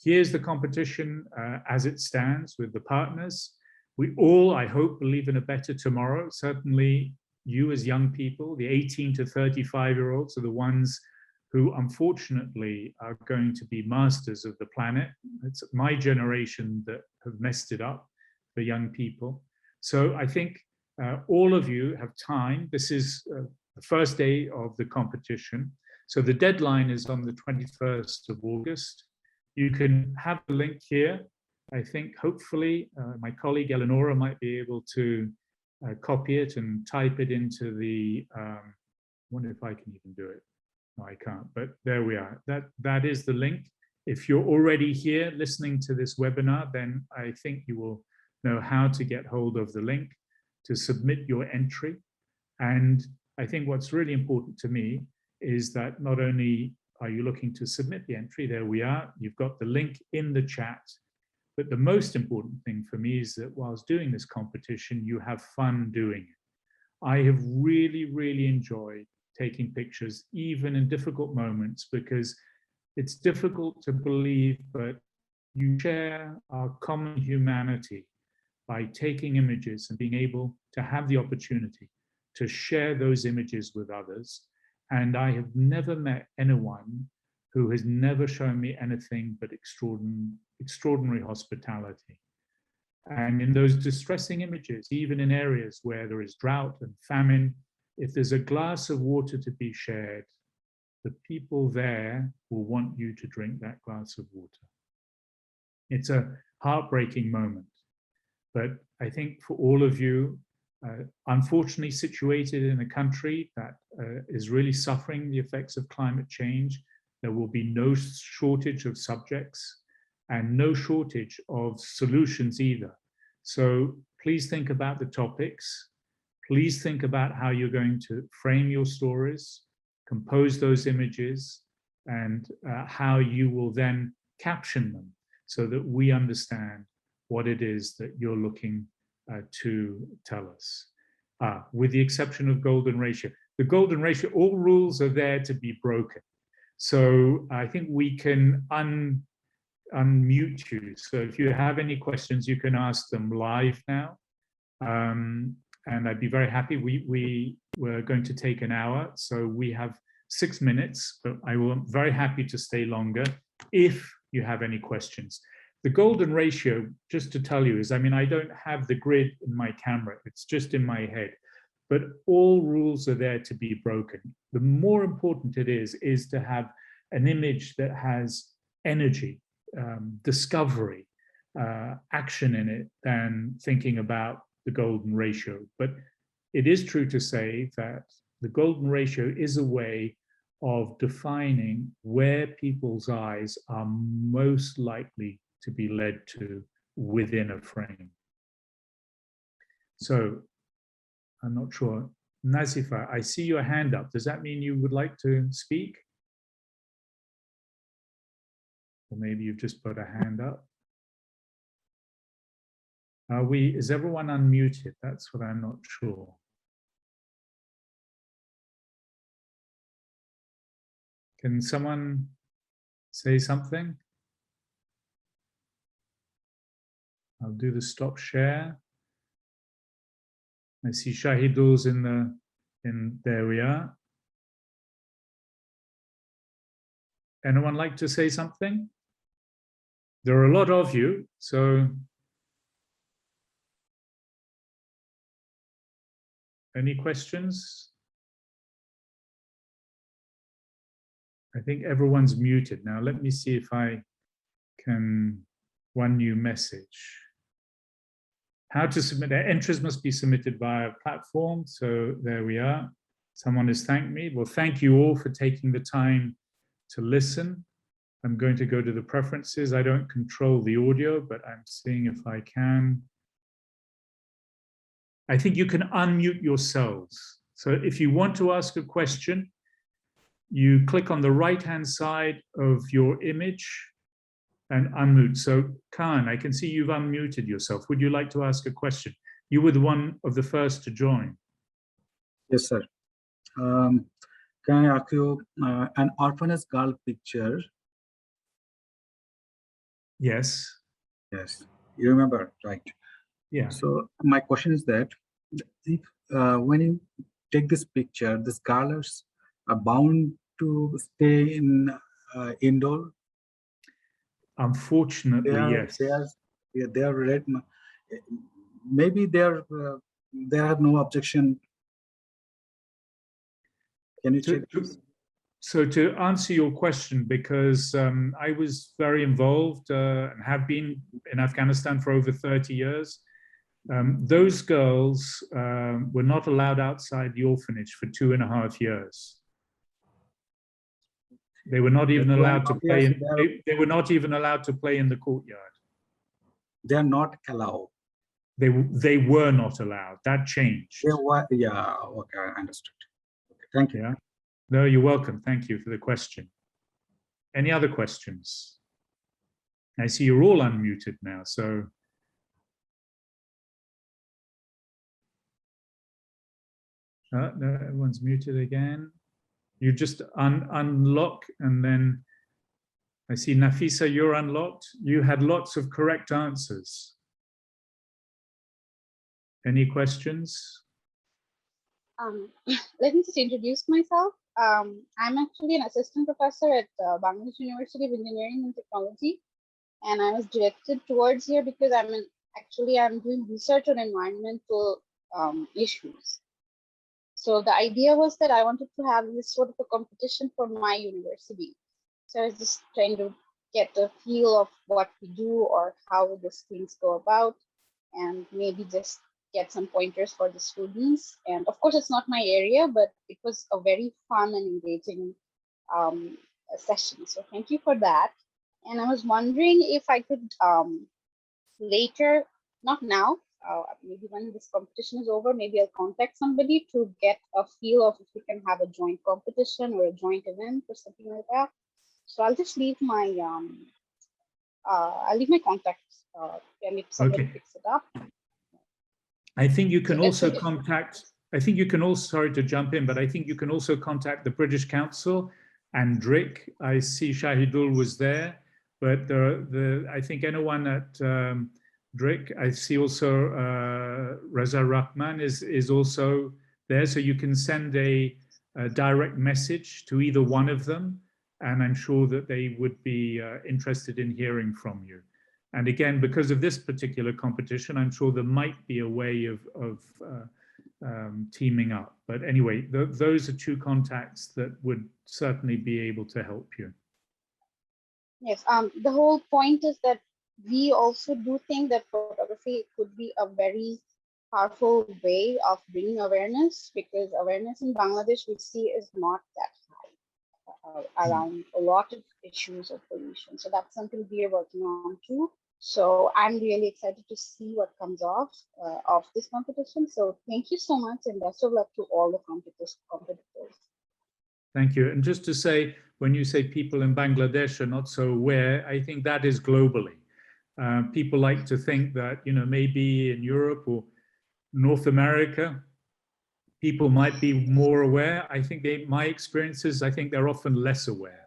Here's the competition as it stands with the partners. We all, I hope, believe in a better tomorrow. Certainly you as young people, the 18 to 35-year-olds are the ones who unfortunately are going to be masters of the planet. It's my generation that have messed it up for young people. So I think all of you have time. This is the first day of the competition. So the deadline is on the 21st of August. You can have the link here. I think hopefully my colleague Eleonora might be able to copy it and type it into the, I wonder if I can even do it. No, I can't, but there we are. That is the link. If you're already here listening to this webinar, then I think you will know how to get hold of the link to submit your entry. And I think what's really important to me is that not only are you looking to submit the entry, there we are, you've got the link in the chat, but the most important thing for me is that whilst doing this competition, you have fun doing it. I have really, really enjoyed taking pictures, even in difficult moments, because it's difficult to believe, but you share our common humanity by taking images and being able to have the opportunity to share those images with others. And I have never met anyone who has never shown me anything but extraordinary hospitality. And in those distressing images, even in areas where there is drought and famine, if there's a glass of water to be shared, the people there will want you to drink that glass of water. It's a heartbreaking moment, but I think for all of you, unfortunately situated in a country that is really suffering the effects of climate change, there will be no shortage of subjects and no shortage of solutions either. So please think about the topics. Please think about how you're going to frame your stories, compose those images, and how you will then caption them so that we understand what it is that you're looking to tell us. With the exception of golden ratio. The golden ratio, all rules are there to be broken. So I think we can unmute you. So if you have any questions, you can ask them live now. And I'd be very happy. We were going to take an hour, so we have 6 minutes, but I will be very happy to stay longer if you have any questions. The golden ratio, just to tell you, is, I mean, I don't have the grid in my camera, it's just in my head, but all rules are there to be broken. The more important it is to have an image that has energy, discovery, action in it, than thinking about the golden ratio. But it is true to say that the golden ratio is a way of defining where people's eyes are most likely to be led to within a frame. So I'm not sure. Nazifa, I see your hand up. Does that mean you would like to speak? Or maybe you've just put a hand up. Is everyone unmuted? That's what I'm not sure. Can someone say something? I'll do the stop share. I see Shahidul's there we are. Anyone like to say something? There are a lot of you, so any questions? I think everyone's muted now. Let me see if I can, one new message. How to submit, entries must be submitted via a platform. So there we are. Someone has thanked me. Well, thank you all for taking the time to listen. I'm going to go to the preferences. I don't control the audio, but I'm seeing if I can. I think you can unmute yourselves. So if you want to ask a question, you click on the right-hand side of your image and unmute. So Khan, I can see you've unmuted yourself. Would you like to ask a question? You were the one of the first to join. Yes, sir. Can I ask you an orphanage girl picture? Yes. Yes, you remember, right? Yeah. So my question is that if when you take this picture, these girls are bound to stay in indoor. Unfortunately, yes. They are red. Maybe they have no objection. Can you check this? So to answer your question, because I was very involved and have been in Afghanistan for over 30 years, those girls were not allowed outside the orphanage for 2.5 years. They were not even allowed to play. They were not even allowed to play in the courtyard. They are not allowed. They were not allowed. That changed. They were, yeah. Okay, I understood. Okay, thank you. Yeah. No, you're welcome. Thank you for the question. Any other questions? I see you're all unmuted now, so. No, everyone's muted again. You just unlock, and then I see Nafisa, you're unlocked. You had lots of correct answers. Any questions? Let me just introduce myself. I'm actually an assistant professor at Bangladesh University of Engineering and Technology, and I was directed towards here because I'm doing research on environmental issues. So the idea was that I wanted to have this sort of a competition for my university. So I was just trying to get a feel of what we do or how these things go about, and maybe just get some pointers for the students. And of course, it's not my area, but it was a very fun and engaging session. So thank you for that. And I was wondering if I could later, not now, maybe when this competition is over, maybe I'll contact somebody to get a feel of if we can have a joint competition or a joint event or something like that. So I'll just leave my contacts, and if somebody picks it up. I think you can also contact, sorry to jump in, but I think you can also contact the British Council and Drik. I see Shahidul was there, but I think anyone at Drik, I see also Reza Rahman is also there, so you can send a direct message to either one of them, and I'm sure that they would be interested in hearing from you. And again, because of this particular competition, I'm sure there might be a way of teaming up. But anyway, those are two contacts that would certainly be able to help you. Yes, the whole point is that we also do think that photography could be a very powerful way of bringing awareness, because awareness in Bangladesh we see is not that high around a lot of issues of pollution. So that's something we are working on too. So I'm really excited to see what comes off of this competition. So thank you so much, and best of luck to all the competitors. Thank you. And just to say, when you say people in Bangladesh are not so aware, I think that is globally. People like to think that, you know, maybe in Europe or North America, people might be more aware. I think my experiences, I think they're often less aware.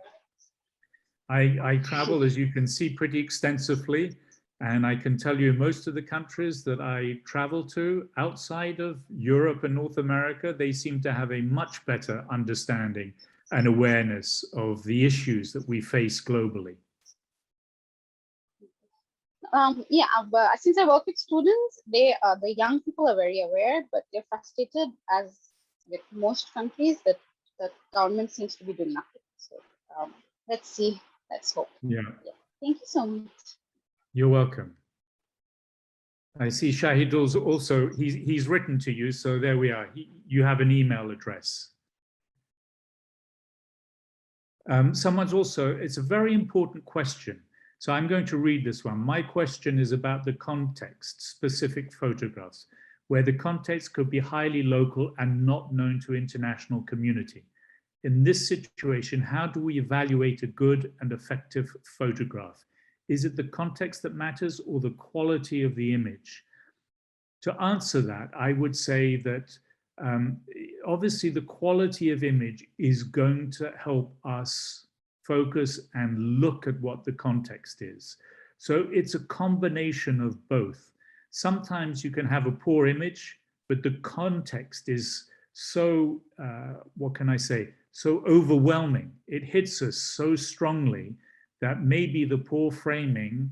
I travel, as you can see, pretty extensively. And I can tell you most of the countries that I travel to outside of Europe and North America, they seem to have a much better understanding and awareness of the issues that we face globally. Yeah, but since I work with students, the young people are very aware, but they're frustrated, as with most countries, that the government seems to be doing nothing. So let's see, let's hope. Yeah. Thank you so much. You're welcome. I see Shahidul's also, he's written to you, so there we are. You have an email address. Someone's also, it's a very important question. So I'm going to read this one. My question is about the context, specific photographs, where the context could be highly local and not known to international community. In this situation, how do we evaluate a good and effective photograph? Is it the context that matters or the quality of the image? To answer that, I would say that obviously the quality of image is going to help us focus and look at what the context is. So it's a combination of both. Sometimes you can have a poor image, but the context is so, what can I say, so overwhelming. It hits us so strongly that maybe the poor framing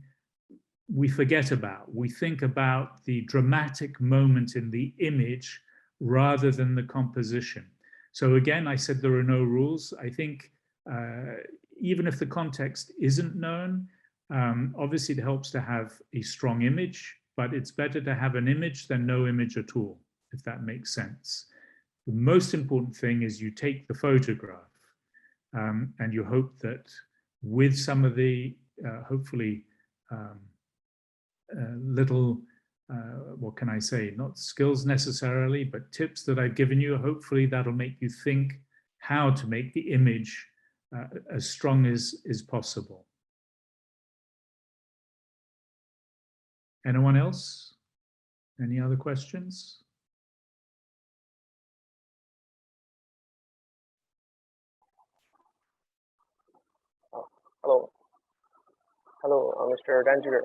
we forget about. We think about the dramatic moment in the image rather than the composition. So again, I said there are no rules. I think even if the context isn't known, obviously it helps to have a strong image, but it's better to have an image than no image at all, if that makes sense. The most important thing is you take the photograph and you hope that with some of the, hopefully, little, what can I say, not skills necessarily, but tips that I've given you, hopefully that'll make you think how to make the image as strong as is possible. Anyone else? Any other questions? Hello. Hello, Mr. Danziger.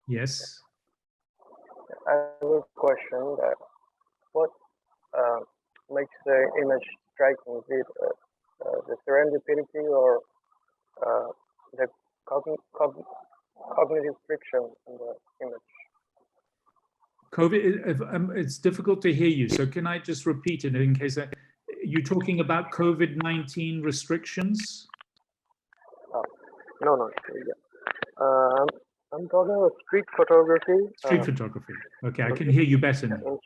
Yes. I have a question that what makes the image striking? Is it the serendipity or the cognitive friction in the image? COVID, it's difficult to hear you. So can I just repeat it in case you're talking about COVID-19 restrictions? No. Yeah. I'm talking about street photography. Street photography. Okay, I can hear you better now.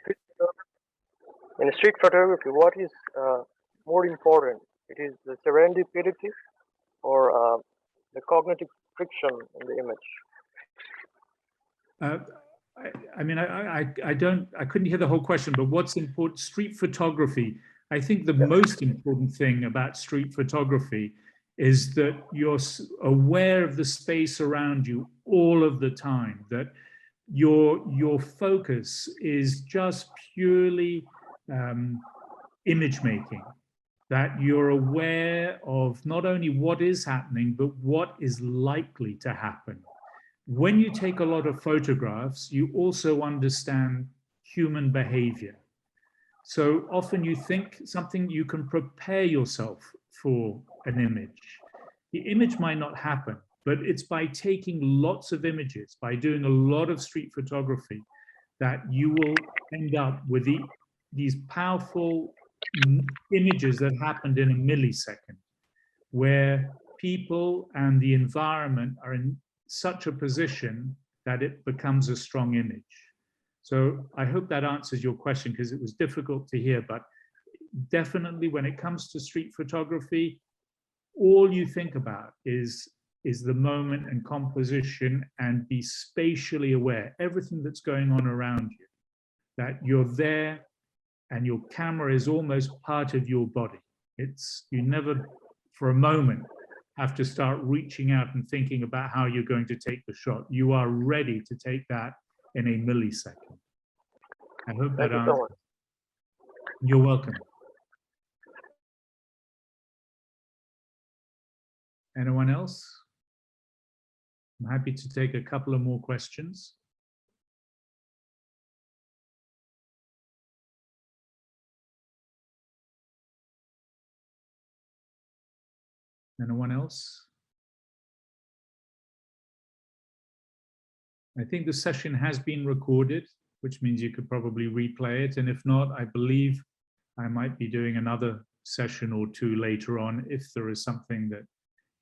In street photography, what is more important? It is the serendipity or the cognitive friction in the image? I mean, I couldn't hear the whole question, but what's important? Street photography. I think the most important thing about street photography is that you're aware of the space around you all of the time, that your focus is just purely image making, that you're aware of not only what is happening, but what is likely to happen. When you take a lot of photographs, you also understand human behavior. So often you think something, you can prepare yourself for an image. The image might not happen, but it's by taking lots of images, by doing a lot of street photography, that you will end up with these powerful images that happened in a millisecond, where people and the environment are in such a position that it becomes a strong image. So I hope that answers your question, because it was difficult to hear, but definitely when it comes to street photography, all you think about is the moment and composition, and be spatially aware, everything that's going on around you, that you're there and your camera is almost part of your body. You never for a moment have to start reaching out and thinking about how you're going to take the shot. You are ready to take that in a millisecond. I hope that Thank you so answers. much. You're welcome. Anyone else? I'm happy to take a couple of more questions. Anyone else? I think the session has been recorded, which means you could probably replay it. And if not, I believe I might be doing another session or two later on if there is something that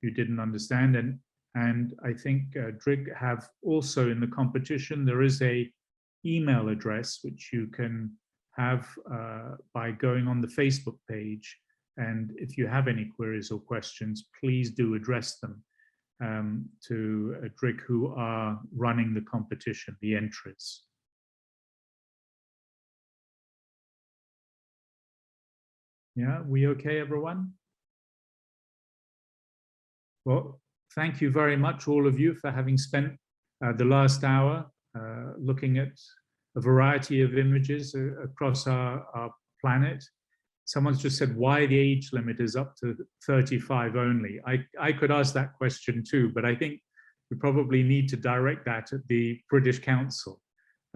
you didn't understand. And I think Drik have also in the competition, there is a email address which you can have by going on the Facebook page. And if you have any queries or questions, please do address them to Drik, who are running the competition, the entries. Yeah, we okay, everyone? Well, thank you very much, all of you, for having spent the last hour looking at a variety of images across our planet. Someone's just said why the age limit is up to 35 only. I could ask that question too, but I think we probably need to direct that at the British Council.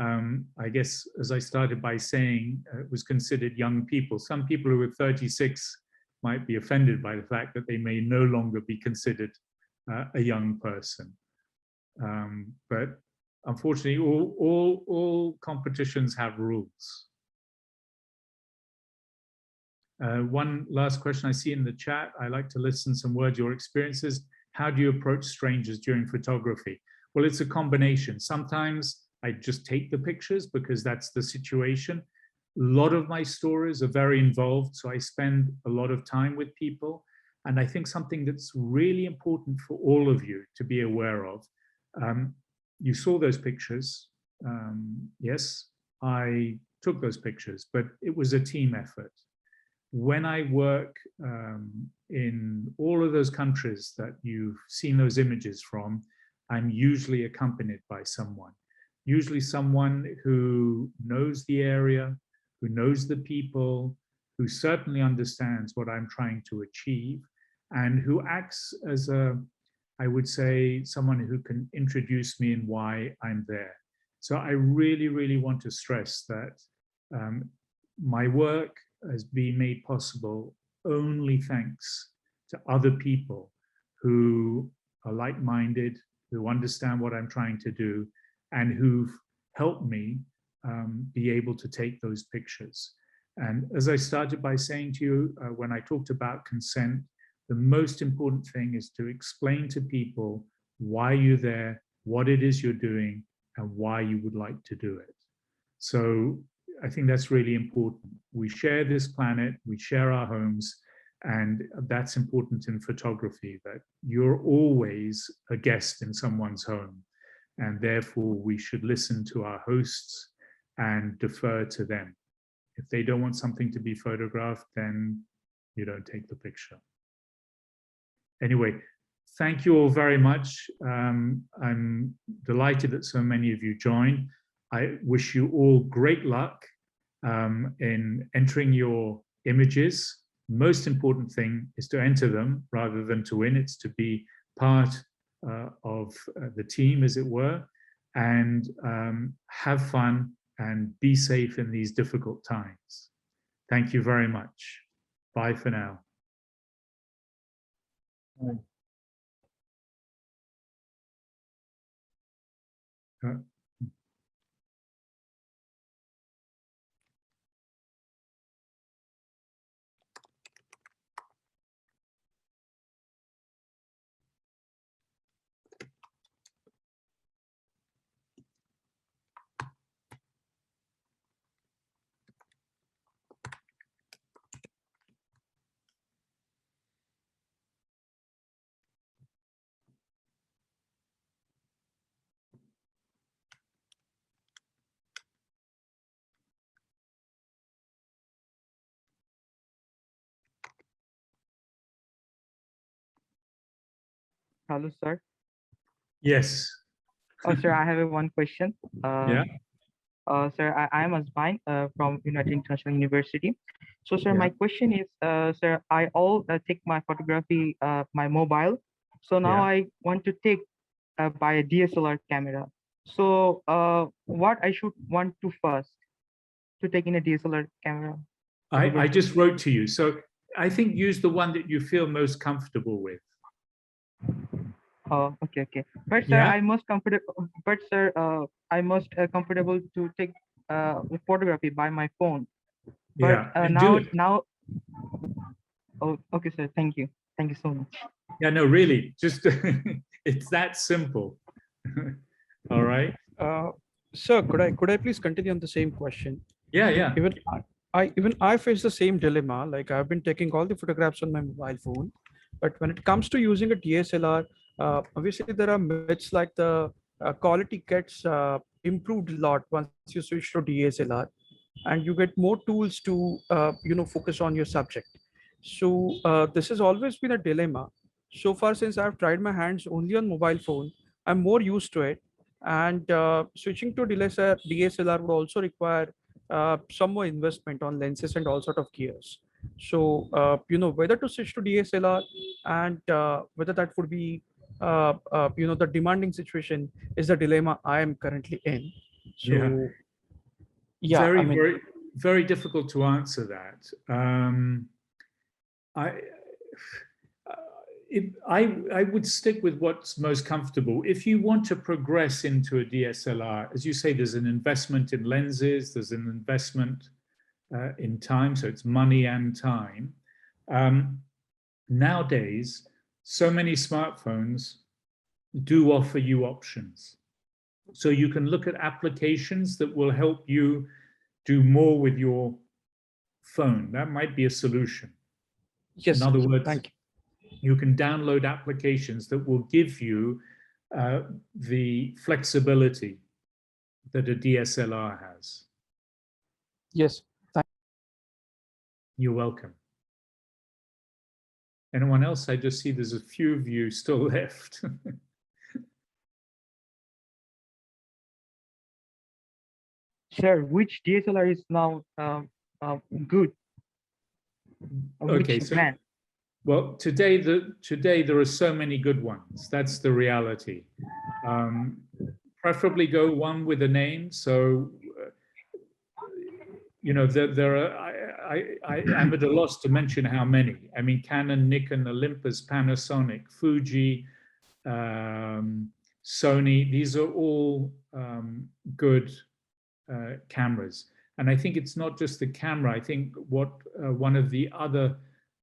I guess, as I started by saying, it was considered young people. Some people who are 36 might be offended by the fact that they may no longer be considered a young person. But unfortunately, all competitions have rules. One last question I see in the chat. I like to listen some words, your experiences. How do you approach strangers during photography? Well, it's a combination. Sometimes I just take the pictures because that's the situation. A lot of my stories are very involved, so I spend a lot of time with people. And I think something that's really important for all of you to be aware of, you saw those pictures. Yes, I took those pictures, but it was a team effort. When I work in all of those countries that you've seen those images from, I'm usually accompanied by someone. Usually someone who knows the area, who knows the people, who certainly understands what I'm trying to achieve, and who acts as I would say, someone who can introduce me and why I'm there. So I really, really want to stress that my work has been made possible only thanks to other people who are like-minded, who understand what I'm trying to do, and who've helped me be able to take those pictures. And as I started by saying to you, when I talked about consent, the most important thing is to explain to people why you're there, what it is you're doing, and why you would like to do it. So I think that's really important. We share this planet, we share our homes, and that's important in photography, that you're always a guest in someone's home. And therefore, we should listen to our hosts and defer to them. If they don't want something to be photographed, then you don't take the picture. Anyway, thank you all very much. I'm delighted that so many of you joined. I wish you all great luck in entering your images. Most important thing is to enter them rather than to win. It's to be part of the team, as it were, and have fun and be safe in these difficult times. Thank you very much. Bye for now. Hello, sir. Yes. Oh, sir, I have one question. Yeah. Sir, I am Asbine from United International University. So, sir, Yeah. my question is, sir, I all take my photography my mobile. So now Yeah. I want to take by a DSLR camera. So what I should want to first to take in a DSLR camera? I just wrote to you. So I think use the one that you feel most comfortable with. Oh, okay, okay. But sir, Yeah. I must comfortable. But sir, I must comfortable to take photography by my phone. But Yeah. And do it. now. Oh, okay, sir. Thank you. Thank you so much. Yeah, no, really, just it's that simple. All right. Sir, could I please continue on the same question? Yeah, yeah. Even I face the same dilemma. Like I've been taking all the photographs on my mobile phone, but when it comes to using a DSLR, obviously there are myths like the quality gets improved a lot once you switch to DSLR, and you get more tools to focus on your subject. So this has always been a dilemma. So far, since I've tried my hands only on mobile phone, I'm more used to it. And switching to DSLR would also require some more investment on lenses and all sort of gears. So whether to switch to DSLR and whether that would be the demanding situation is the dilemma I am currently in. So yeah, very, I mean, very difficult to answer that. I would stick with what's most comfortable. If you want to progress into a DSLR, as you say, there's an investment in lenses, there's an investment in time, so it's money and time. Nowadays, so many smartphones do offer you options. So you can look at applications that will help you do more with your phone. That might be a solution. yes. In other words, Thank you. You can download applications that will give you the flexibility that a DSLR has. Yes. You're welcome. Anyone else? I just see there's a few of you still left. Sir, which DSLR is now good? Okay, Which so brand? well, today there are so many good ones. That's the reality. Preferably go one with a name. So there are. I'm at a loss to mention how many. I mean, Canon, Nikon, Olympus, Panasonic, Fuji, Sony. These are all good cameras. And I think it's not just the camera. I think what one of the other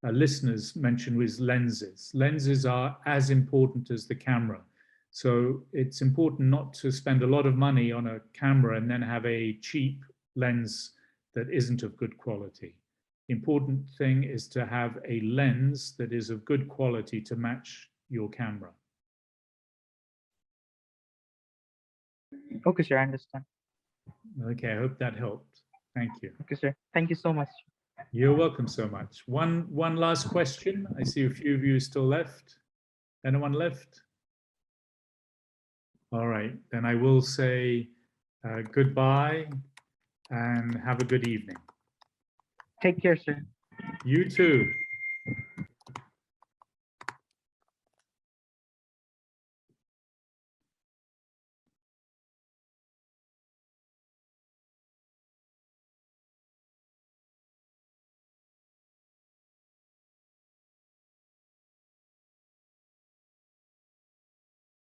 listeners mentioned was lenses. Lenses are as important as the camera. So it's important not to spend a lot of money on a camera and then have a cheap lens that isn't of good quality. The important thing is to have a lens that is of good quality to match your camera. Okay, sir, I understand. Okay, I hope that helped. Thank you. Okay, sir. Thank you so much. You're welcome so much. One last question. I see a few of you still left. Anyone left? All right, then I will say goodbye and have a good evening. Take care, sir. You too.